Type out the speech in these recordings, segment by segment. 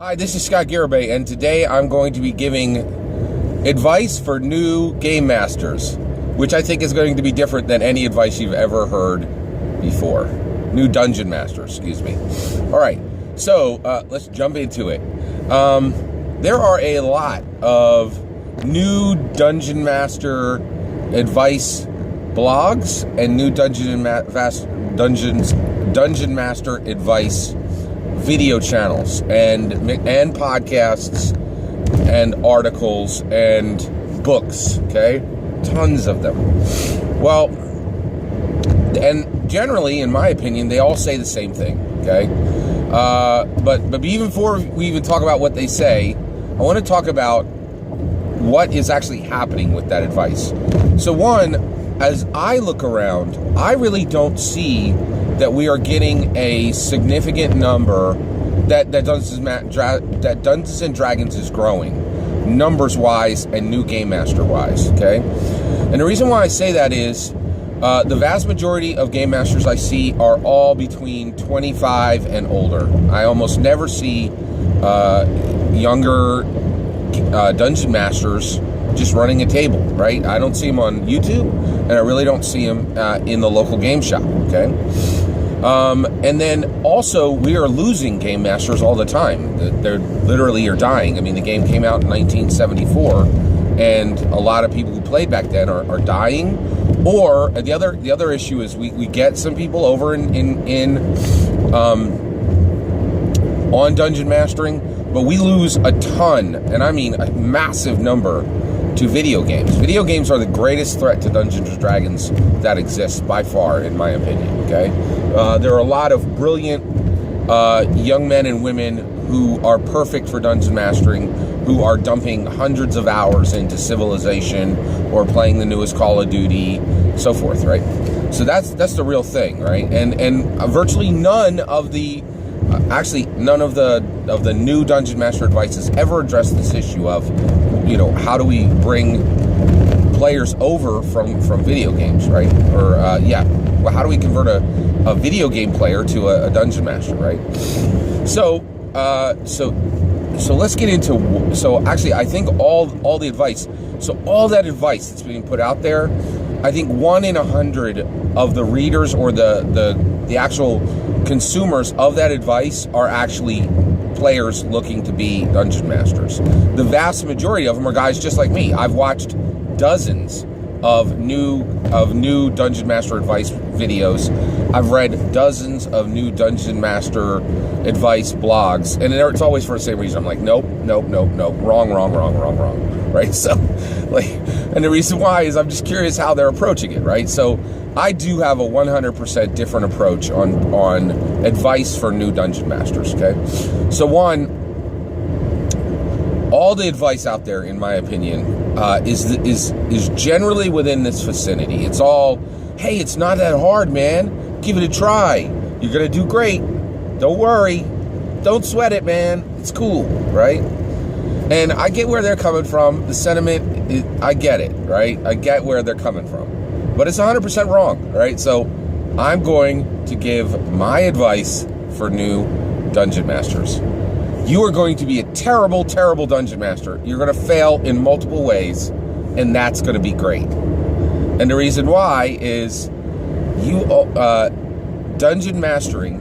Hi, this is Scott Garibay, and today I'm going to be giving advice for new game masters, which I think is going to be different than any advice you've ever heard before. New dungeon masters, excuse me. All right, so let's jump into it. There are a lot of new dungeon master advice blogs and new dungeon master advice video channels and podcasts and articles and books, okay? Tons of them. Well, and generally, in my opinion, they all say the same thing, okay? But even before we even talk about what they say, I want to talk about what is actually happening with that advice. So one, as I look around, I really don't see that we are getting a significant number that Dungeons and Dragons is growing, numbers-wise and new game master-wise, okay? And the reason why I say that is the vast majority of game masters I see are all between 25 and older. I almost never see younger dungeon masters just running a table, right? I don't see them on YouTube, and I really don't see them in the local game shop, okay? And then also, we are losing game masters all the time. They're literally are dying. I mean, the game came out in 1974, and a lot of people who played back then are dying. Or the other issue is we get some people over on dungeon mastering, but we lose a ton, and I mean a massive number, to video games. Video games are the greatest threat to Dungeons and Dragons that exists by far, in my opinion, okay? There are a lot of brilliant young men and women who are perfect for dungeon mastering, who are dumping hundreds of hours into Civilization or playing the newest Call of Duty, so forth, right? So that's the real thing, right? And virtually none of the new dungeon master advice has ever addressed this issue of, how do we bring players over from video games, right? Or how do we convert a video game player to a dungeon master, right? So let's get into. So actually, I think all the advice. So all that advice that's being put out there, I think 1 in 100 of the readers or the actual consumers of that advice are actually players looking to be dungeon masters. The vast majority of them are guys just like me. I've watched dozens of new dungeon master advice videos. I've read dozens of new dungeon master advice blogs, and it's always for the same reason. I'm like, nope, wrong, right? So, and the reason why is I'm just curious how they're approaching it, right? So, I do have a 100% different approach on advice for new dungeon masters, okay? So one, all the advice out there, in my opinion, is generally within this vicinity. It's all, hey, it's not that hard, man. Give it a try. You're going to do great. Don't worry. Don't sweat it, man. It's cool, right? And I get where they're coming from. The sentiment, I get it, right? I get where they're coming from. But it's 100% wrong, right? So I'm going to give my advice for new dungeon masters. You are going to be a terrible, terrible dungeon master. You're going to fail in multiple ways, and that's going to be great. And the reason why is dungeon mastering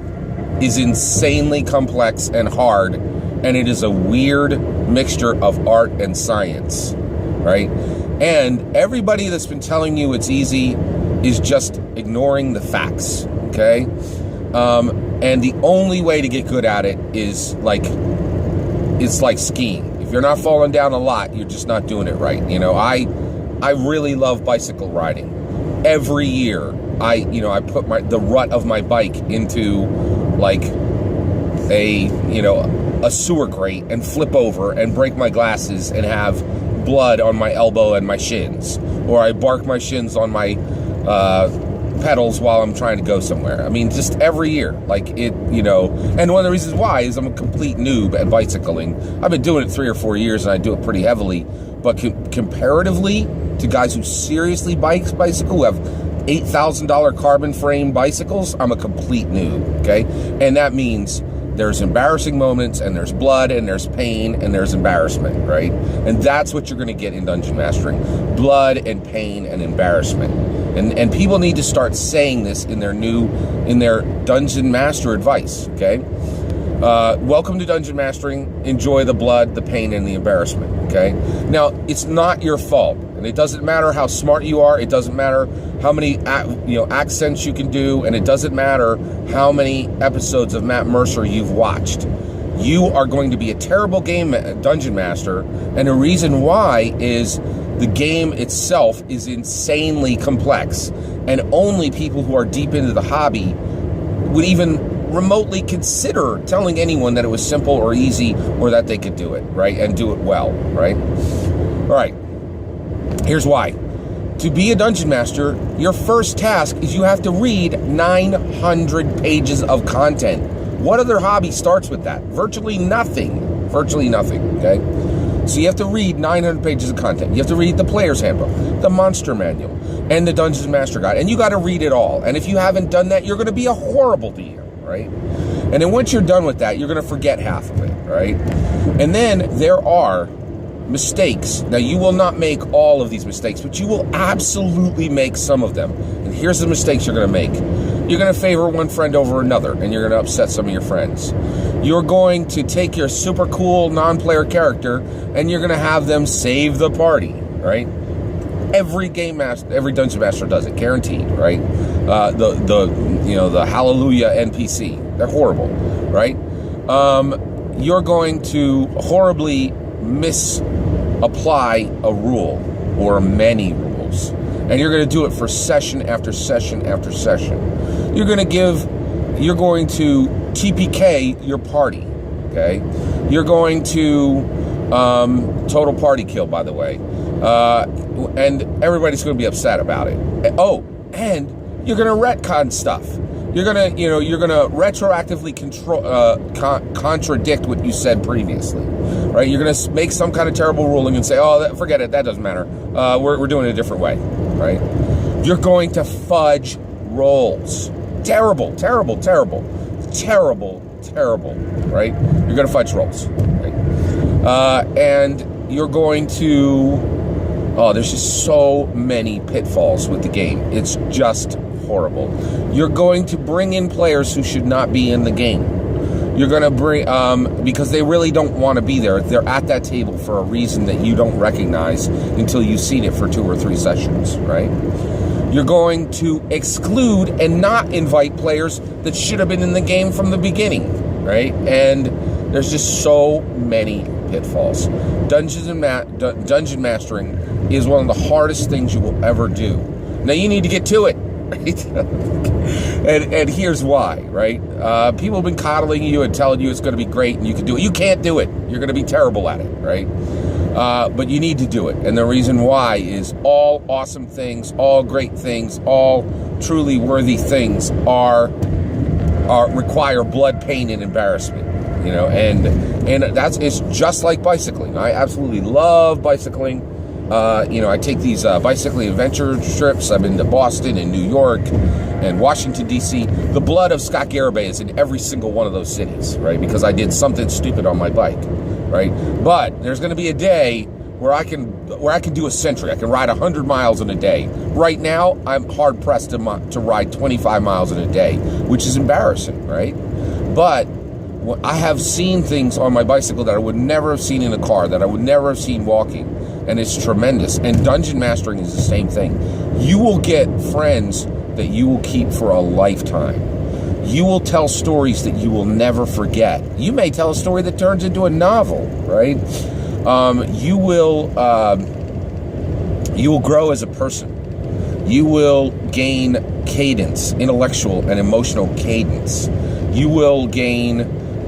is insanely complex and hard, and it is a weird mixture of art and science, right? And everybody that's been telling you it's easy is just ignoring the facts, okay? And the only way to get good at it is it's like skiing. If you're not falling down a lot, you're just not doing it right. I really love bicycle riding. Every year, I put the rut of my bike into a sewer grate and flip over and break my glasses and have blood on my elbow and my shins, or I bark my shins on my pedals while I'm trying to go somewhere. I mean, just every year, and one of the reasons why is I'm a complete noob at bicycling. I've been doing it 3 or 4 years, and I do it pretty heavily, but comparatively to guys who seriously bicycle, who have $8,000 carbon frame bicycles, I'm a complete noob, okay? And that means There's embarrassing moments, and there's blood, and there's pain, and there's embarrassment, right? And that's what you're going to get in Dungeon Mastering. Blood and pain and embarrassment. And people need to start saying this in their Dungeon Master advice, okay? Welcome to Dungeon Mastering. Enjoy the blood, the pain, and the embarrassment, okay? Now, it's not your fault, and it doesn't matter how smart you are. It doesn't matter how many accents you can do, and it doesn't matter how many episodes of Matt Mercer you've watched. You are going to be a terrible Dungeon Master, and the reason why is the game itself is insanely complex, and only people who are deep into the hobby would even remotely consider telling anyone that it was simple or easy or that they could do it, right? And do it well, right? All right. Here's why. To be a Dungeon Master, your first task is you have to read 900 pages of content. What other hobby starts with that? Virtually nothing. Virtually nothing, okay? So you have to read 900 pages of content. You have to read the Player's Handbook, the Monster Manual, and the Dungeon Master Guide. And you got to read it all. And if you haven't done that, you're going to be a horrible DM. Right? And then once you're done with that, you're going to forget half of it, right? And then there are mistakes. Now, you will not make all of these mistakes, but you will absolutely make some of them. And here's the mistakes you're going to make. You're going to favor one friend over another, and you're going to upset some of your friends. You're going to take your super cool non-player character, and you're going to have them save the party, right? Every Dungeon Master does it, guaranteed, right? The Hallelujah NPC, they're horrible, right? You're going to horribly misapply a rule or many rules, and you're going to do it for session after session after session. You're going to TPK your party, okay? You're going to total party kill, by the way. And everybody's going to be upset about it. Oh, and you're going to retcon stuff. You're going to retroactively contradict what you said previously, right? You're going to make some kind of terrible ruling and say, "Oh, forget it. That doesn't matter. We're doing it a different way," right? You're going to fudge rolls. Terrible, terrible, terrible, terrible, terrible, right? You're going to fudge rolls, right? And you're going to. Oh, there's just so many pitfalls with the game. It's just horrible. You're going to bring in players who should not be in the game. You're going to bring, because they really don't want to be there. They're at that table for a reason that you don't recognize until you've seen it for 2 or 3 sessions, right? You're going to exclude and not invite players that should have been in the game from the beginning, right? And there's just so many pitfalls. Dungeon Mastering is one of the hardest things you will ever do. Now you need to get to it, right? and here's why, right? People have been coddling you and telling you it's going to be great and you can do it. You can't do it. You're going to be terrible at it, right? But you need to do it. And the reason why is all awesome things, all great things, all truly worthy things require blood, pain, and embarrassment. And it's just like bicycling. I absolutely love bicycling. I take these bicycling adventure trips. I've been to Boston and New York and Washington, D.C. The blood of Scott Garibay is in every single one of those cities, right? Because I did something stupid on my bike, right? But there's going to be a day where I can do a century. I can ride 100 miles in a day. Right now, I'm hard pressed to ride 25 miles in a day, which is embarrassing, right? But I have seen things on my bicycle that I would never have seen in a car, that I would never have seen walking, and it's tremendous. And Dungeon Mastering is the same thing. You will get friends that you will keep for a lifetime. You will tell stories that you will never forget. You may tell a story that turns into a novel, right? You will grow as a person. You will gain cadence, intellectual and emotional cadence. You will gain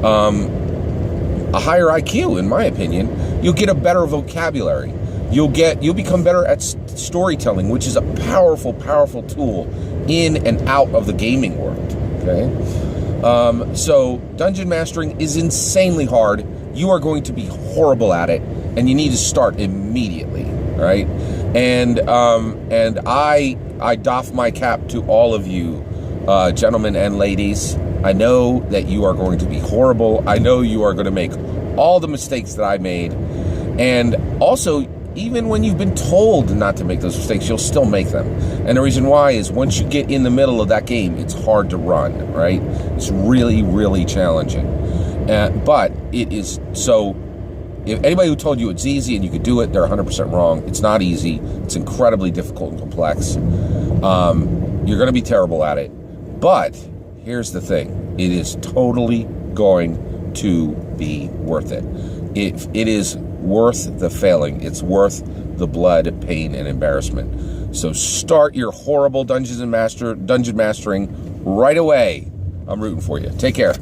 a higher IQ, in my opinion. You'll get a better vocabulary. You'll become better at storytelling, which is a powerful, powerful tool in and out of the gaming world. Okay, so Dungeon Mastering is insanely hard. You are going to be horrible at it, and you need to start immediately. Right, and I doff my cap to all of you, gentlemen and ladies. I know that you are going to be horrible. I know you are going to make all the mistakes that I made. And also, even when you've been told not to make those mistakes, you'll still make them. And the reason why is once you get in the middle of that game, it's hard to run, right? It's really, really challenging. But it is so... If anybody who told you it's easy and you could do it, they're 100% wrong. It's not easy. It's incredibly difficult and complex. You're going to be terrible at it. But here's the thing. It is totally going to be worth it. It is worth the failing. It's worth the blood, pain, and embarrassment. So start your horrible dungeon mastering right away. I'm rooting for you. Take care.